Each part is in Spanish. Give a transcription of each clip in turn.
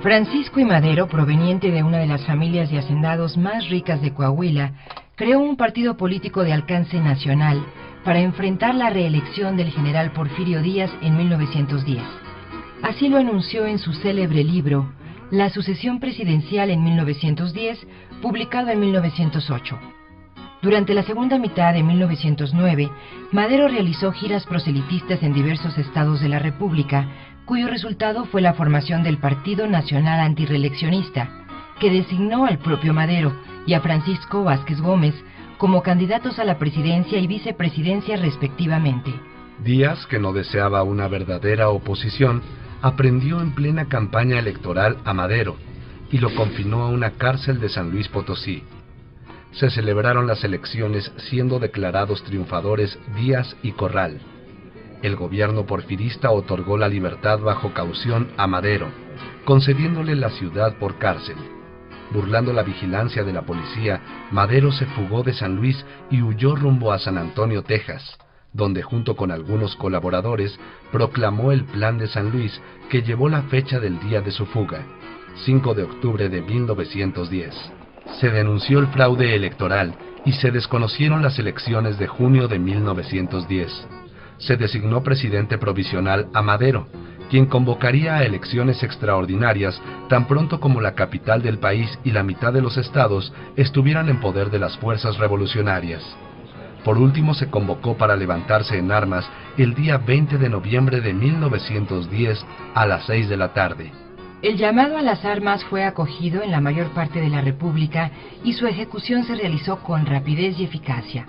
Francisco I. Madero, proveniente de una de las familias de hacendados más ricas de Coahuila, creó un partido político de alcance nacional para enfrentar la reelección del general Porfirio Díaz en 1910. Así lo anunció en su célebre libro, La sucesión presidencial en 1910, publicado en 1908. Durante la segunda mitad de 1909, Madero realizó giras proselitistas en diversos estados de la República, cuyo resultado fue la formación del Partido Nacional Antirreeleccionista, que designó al propio Madero y a Francisco Vázquez Gómez como candidatos a la presidencia y vicepresidencia respectivamente. Díaz, que no deseaba una verdadera oposición, aprendió en plena campaña electoral a Madero y lo confinó a una cárcel de San Luis Potosí. Se celebraron las elecciones siendo declarados triunfadores Díaz y Corral. El gobierno porfirista otorgó la libertad bajo caución a Madero, concediéndole la ciudad por cárcel. Burlando la vigilancia de la policía, Madero se fugó de San Luis y huyó rumbo a San Antonio, Texas, donde junto con algunos colaboradores proclamó el Plan de San Luis, que llevó la fecha del día de su fuga, 5 de octubre de 1910. Se denunció el fraude electoral y se desconocieron las elecciones de junio de 1910. Se designó presidente provisional a Madero, quien convocaría a elecciones extraordinarias tan pronto como la capital del país y la mitad de los estados estuvieran en poder de las fuerzas revolucionarias. Por último, se convocó para levantarse en armas el día 20 de noviembre de 1910 a las 6 de la tarde. El llamado a las armas fue acogido en la mayor parte de la República y su ejecución se realizó con rapidez y eficacia.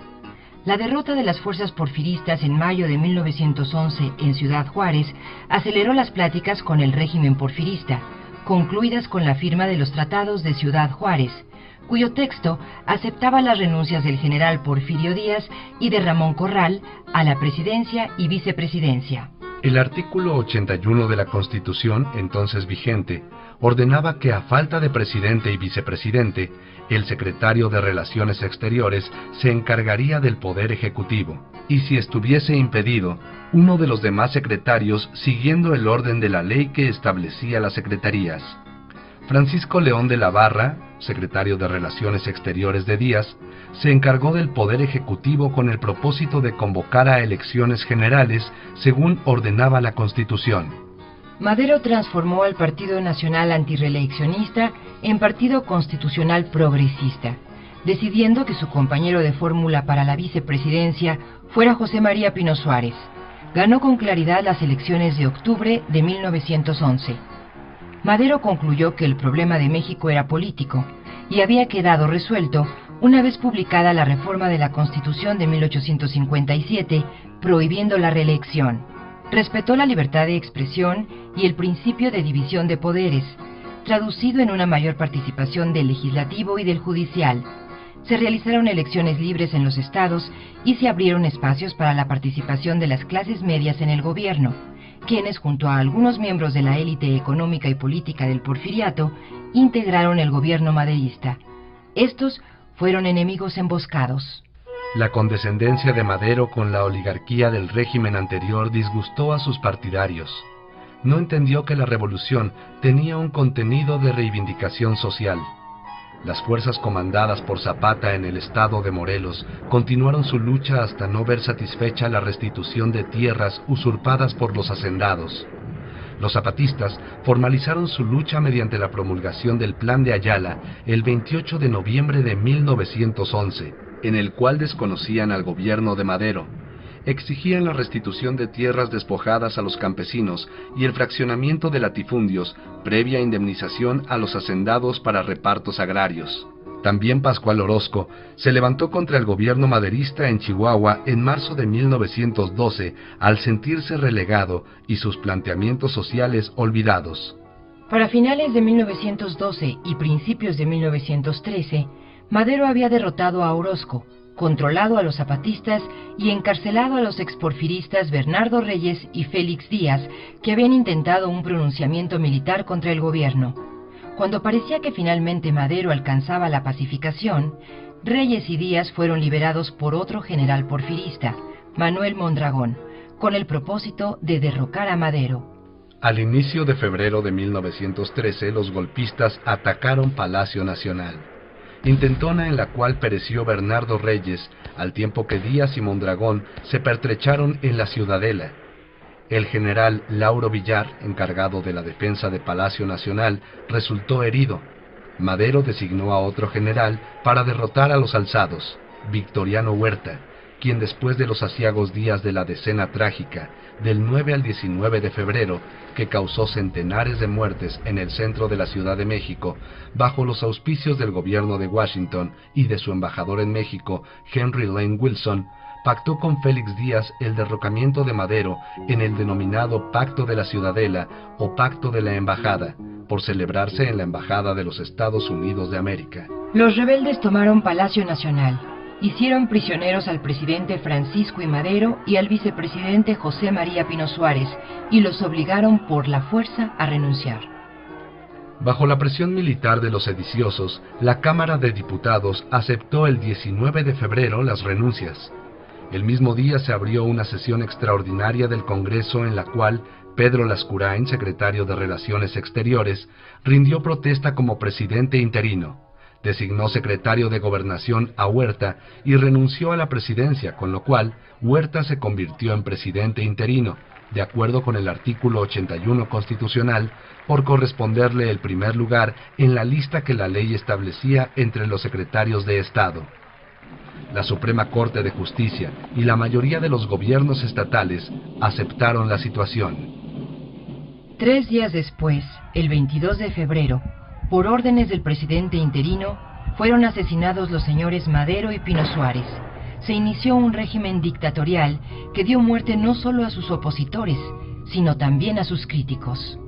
La derrota de las fuerzas porfiristas en mayo de 1911 en Ciudad Juárez aceleró las pláticas con el régimen porfirista, concluidas con la firma de los tratados de Ciudad Juárez, cuyo texto aceptaba las renuncias del general Porfirio Díaz y de Ramón Corral a la presidencia y vicepresidencia. El artículo 81 de la Constitución, entonces vigente, ordenaba que a falta de presidente y vicepresidente, el secretario de Relaciones Exteriores se encargaría del poder ejecutivo, y si estuviese impedido, uno de los demás secretarios siguiendo el orden de la ley que establecía las secretarías. Francisco León de la Barra, secretario de Relaciones Exteriores de Díaz, se encargó del poder ejecutivo con el propósito de convocar a elecciones generales según ordenaba la Constitución. Madero transformó al Partido Nacional Antirreeleccionista en Partido Constitucional Progresista, decidiendo que su compañero de fórmula para la vicepresidencia fuera José María Pino Suárez. Ganó con claridad las elecciones de octubre de 1911. Madero concluyó que el problema de México era político y había quedado resuelto una vez publicada la reforma de la Constitución de 1857, prohibiendo la reelección. Respetó la libertad de expresión y el principio de división de poderes, traducido en una mayor participación del legislativo y del judicial. Se realizaron elecciones libres en los estados y se abrieron espacios para la participación de las clases medias en el gobierno, quienes, junto a algunos miembros de la élite económica y política del porfiriato, integraron el gobierno maderista. Estos fueron enemigos emboscados. La condescendencia de Madero con la oligarquía del régimen anterior disgustó a sus partidarios. No entendió que la revolución tenía un contenido de reivindicación social. Las fuerzas comandadas por Zapata en el estado de Morelos continuaron su lucha hasta no ver satisfecha la restitución de tierras usurpadas por los hacendados. Los zapatistas formalizaron su lucha mediante la promulgación del Plan de Ayala el 28 de noviembre de 1911, en el cual desconocían al gobierno de Madero. Exigían la restitución de tierras despojadas a los campesinos y el fraccionamiento de latifundios, previa indemnización a los hacendados para repartos agrarios. También Pascual Orozco se levantó contra el gobierno maderista en Chihuahua en marzo de 1912 al sentirse relegado y sus planteamientos sociales olvidados. Para finales de 1912 y principios de 1913, Madero había derrotado a Orozco, controlado a los zapatistas y encarcelado a los exporfiristas Bernardo Reyes y Félix Díaz, que habían intentado un pronunciamiento militar contra el gobierno. Cuando parecía que finalmente Madero alcanzaba la pacificación, Reyes y Díaz fueron liberados por otro general porfirista, Manuel Mondragón, con el propósito de derrocar a Madero. Al inicio de febrero de 1913, los golpistas atacaron Palacio Nacional, intentona en la cual pereció Bernardo Reyes, al tiempo que Díaz y Mondragón se pertrecharon en la Ciudadela. El general Lauro Villar, encargado de la defensa de Palacio Nacional, resultó herido. Madero designó a otro general para derrotar a los alzados, Victoriano Huerta, quien después de los aciagos días de la Decena Trágica, del 9 al 19 de febrero, que causó centenares de muertes en el centro de la Ciudad de México, bajo los auspicios del gobierno de Washington y de su embajador en México, Henry Lane Wilson, pactó con Félix Díaz el derrocamiento de Madero en el denominado Pacto de la Ciudadela o Pacto de la Embajada, por celebrarse en la Embajada de los Estados Unidos de América. Los rebeldes tomaron Palacio Nacional, hicieron prisioneros al presidente Francisco I. Madero y al vicepresidente José María Pino Suárez y los obligaron por la fuerza a renunciar. Bajo la presión militar de los sediciosos, la Cámara de Diputados aceptó el 19 de febrero las renuncias. El mismo día se abrió una sesión extraordinaria del Congreso en la cual Pedro Lascurain, secretario de Relaciones Exteriores, rindió protesta como presidente interino, designó secretario de Gobernación a Huerta y renunció a la presidencia, con lo cual Huerta se convirtió en presidente interino, de acuerdo con el artículo 81 constitucional, por corresponderle el primer lugar en la lista que la ley establecía entre los secretarios de Estado. La Suprema Corte de Justicia y la mayoría de los gobiernos estatales aceptaron la situación. 3 días después, el 22 de febrero, por órdenes del presidente interino, fueron asesinados los señores Madero y Pino Suárez. Se inició un régimen dictatorial que dio muerte no solo a sus opositores, sino también a sus críticos.